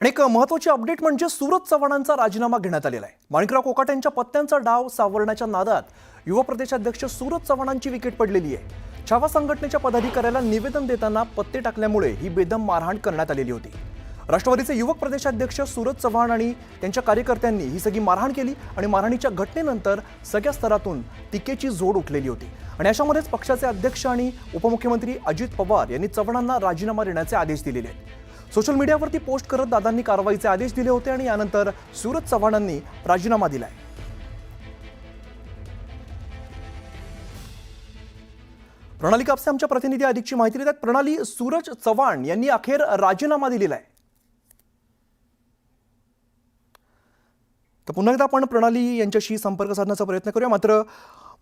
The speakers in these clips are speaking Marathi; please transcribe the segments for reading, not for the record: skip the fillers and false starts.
आणि एक महत्त्वाची अपडेट म्हणजे सूरज चव्हाणांचा राजीनामा घेण्यात आलेला आहे। माणिकराव कोकाटेंच्या पत्त्यांचा डाव सावरण्याच्या नादात युवा प्रदेशाध्यक्ष सूरज चव्हाणांची विकेट पडलेली आहे। छावा संघटनेच्या पदाधिकाऱ्याला निवेदन देताना पत्ते टाकल्यामुळे ही बेदम मारहाण करण्यात आलेली होती। राष्ट्रवादीचे युवक प्रदेशाध्यक्ष सूरज चव्हाण आणि त्यांच्या कार्यकर्त्यांनी ही सगळी मारहाण केली आणि मारहाणीच्या घटनेनंतर सगळ्या स्तरातून टीकेची झोड उठलेली होती। आणि अशामध्येच पक्षाचे अध्यक्ष आणि उपमुख्यमंत्री अजित पवार यांनी चव्हाणांना राजीनामा देण्याचे आदेश दिलेले आहेत। सोशल मीडियावरती पोस्ट करत दादांनी कारवाईचे आदेश दिले होते आणि यानंतर सूरज चव्हाणांनी राजीनामा दिलाय। प्रणाली कापसे आमच्या प्रतिनिधी अधिकची माहिती देतात। प्रणाली, सूरज चव्हाण यांनी अखेर राजीनामा दिलेला आहे। तर पुन्हा एकदा आपण प्रणाली यांच्याशी संपर्क साधण्याचा प्रयत्न करूया। मात्र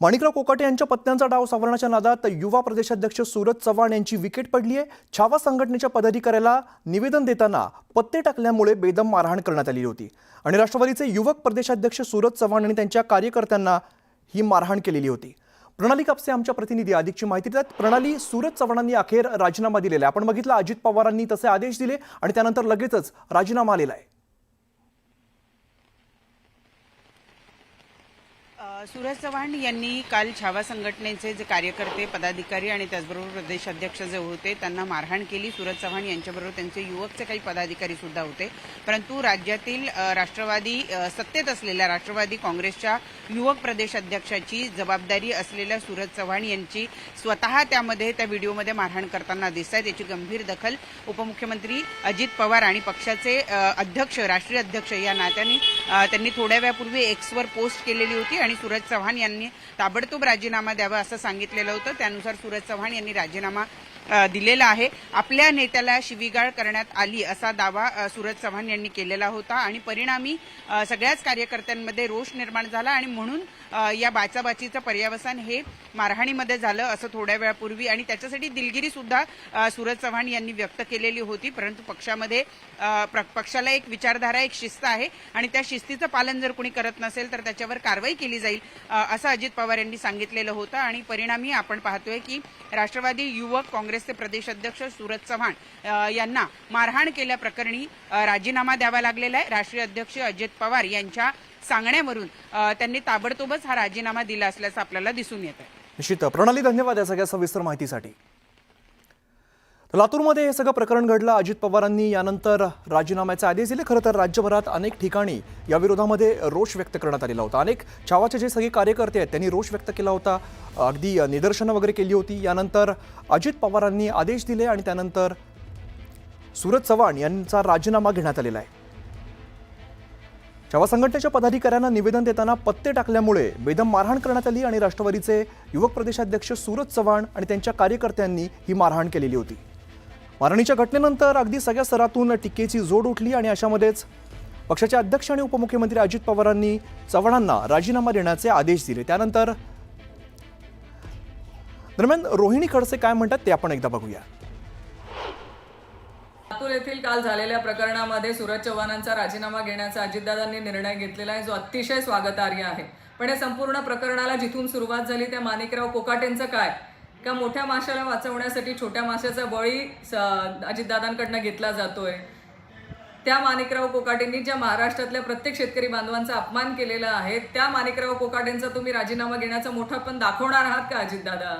माणिकराव कोकाटे यांच्या पत्त्यांचा डाव सावरण्याच्या नादात युवा प्रदेशाध्यक्ष सूरज चव्हाण यांची विकेट पडली आहे। छावा संघटनेच्या पदाधिकाऱ्याला निवेदन देताना पत्ते टाकल्यामुळे बेदम मारहाण करण्यात आली होती आणि राष्ट्रवादीचे युवक प्रदेशाध्यक्ष सूरज चव्हाण आणि त्यांच्या कार्यकर्त्यांना ही मारहाण केलेली होती। प्रणाली कापसे आमच्या प्रतिनिधी अधिकची माहिती देतात। प्रणाली, सूरज चव्हाणांनी अखेर राजीनामा दिलेला आहे। आपण बघितलं अजित पवारांनी तसे आदेश दिले आणि त्यानंतर लगेचच राजीनामा आलेला आहे। सूरज चव्हाण यांनी काल छावा संघटनेचे जे कार्यकर्ते, पदाधिकारी आणि त्याचबरोबर प्रदेशाध्यक्ष जे होते त्यांना मारहाण केली। सूरज चव्हाण यांच्याबरोबर त्यांचे युवकचे काही पदाधिकारी सुद्धा होते, परंतु राज्यातील राष्ट्रवादी सत्तेत असलेल्या राष्ट्रवादी काँग्रेसच्या युवक प्रदेशाध्यक्षाची जबाबदारी असलेल्या सूरज चव्हाण यांची स्वतः त्यामध्ये त्या व्हिडिओमध्ये मारहाण करताना दिसतात। याची गंभीर दखल उपमुख्यमंत्री अजित पवार आणि पक्षाचे अध्यक्ष, राष्ट्रीय अध्यक्ष या नात्याने त्यांनी थोड्या वेळापूर्वी एक्सवर पोस्ट केलेली होती आणि सूरज चव्हाण यांनी ताबडतोब राजीनामा द्यावा असं सांगितलेलं होतं। त्यानुसार सूरज चव्हाण यांनी राजीनामा दिलेला आहे। आपल्या नेत्याला शिवीगाळ करण्यात आली असा दावा सूरज चव्हाण यांनी केलेला होता आणि परिणामी सगळ्याच कार्यकर्त्यांमध्ये रोष निर्माण झाला आणि म्हणून या बाचाबाचीचं पर्यावसान हे मारहाणीमध्ये झालं असं थोड्या वेळापूर्वी आणि त्याच्यासाठी दिलगिरी सुद्धा सूरज चव्हाण यांनी व्यक्त केलेली होती। परंतु पक्षामध्ये पक्षाला एक विचारधारा, एक शिस्त आहे आणि त्या शिस्तीचं पालन जर कोणी करत नसेल तर त्याच्यावर कारवाई केली जाईल असं अजित पवार यांनी सांगितलेलं होतं आणि परिणामी आपण पाहतोय की राष्ट्रवादी युवक काँग्रेसचे प्रदेशाध्यक्ष सूरज चव्हाण यांना मारहाण केल्याप्रकरणी राजीनामा द्यावा लागलेला आहे। राष्ट्रीय अध्यक्ष अजित पवार यांच्या सांगण्यावरून त्यांनी ताबडतोबच हा राजीनामा दिला असल्याचं आपल्याला दिसून येत आहे। निश्चित प्रणाली, धन्यवाद या सगळ्या सविस्तर माहितीसाठी। लातूरमध्ये हे सगळं प्रकरण घडलं। अजित पवारांनी यानंतर राजीनाम्याचे आदेश दिले। खरं तर राज्यभरात अनेक ठिकाणी या विरोधामध्ये रोष व्यक्त करण्यात आलेला होता। अनेक छावाचे जे सगळे कार्यकर्ते आहेत त्यांनी रोष व्यक्त केला होता, अगदी निदर्शनं वगैरे केली होती। यानंतर अजित पवारांनी आदेश दिले आणि त्यानंतर सूरज चव्हाण यांचा राजीनामा घेण्यात आलेला आहे। छावा संघटनेच्या पदाधिकाऱ्यांना निवेदन देताना पत्ते टाकल्यामुळे बेदम मारहाण करण्यात आली आणि राष्ट्रवादीचे युवक प्रदेशाध्यक्ष सूरज चव्हाण आणि त्यांच्या कार्यकर्त्यांनी ही मारहाण केलेली होती। मारहाणीच्या घटनेनंतर अगदी सगळ्या स्तरातून टीकेची जोड उठली आणि अशामध्येच पक्षाचे अध्यक्ष आणि उपमुख्यमंत्री अजित पवारांनी चव्हाणांना राजीनामा देण्याचे आदेश दिले। त्यानंतर दरम्यान रोहिणी खडसे काय म्हणतात ते आपण एकदा बघूया। लातूर येथील काल झालेल्या प्रकरणामध्ये सूरज चव्हाणांचा राजीनामा घेण्याचा अजितदादांनी निर्णय घेतलेला आहे, जो अतिशय स्वागतार्ह आहे। पण या संपूर्ण प्रकरणाला जिथून सुरुवात झाली त्या माणिकराव कोकाटेंचं काय, का मोठ्या माशाला वाचवण्यासाठी छोट्या माशाचा बळी अजितदादांकडनं घेतला जातोय। त्या माणिकराव कोकाटेंनी ज्या महाराष्ट्रातल्या प्रत्येक शेतकरी बांधवांचा अपमान केलेला आहे, त्या माणिकराव कोकाटेंचा तुम्ही राजीनामा घेण्याचा मोठा पण दाखवणार आहात का अजितदादा?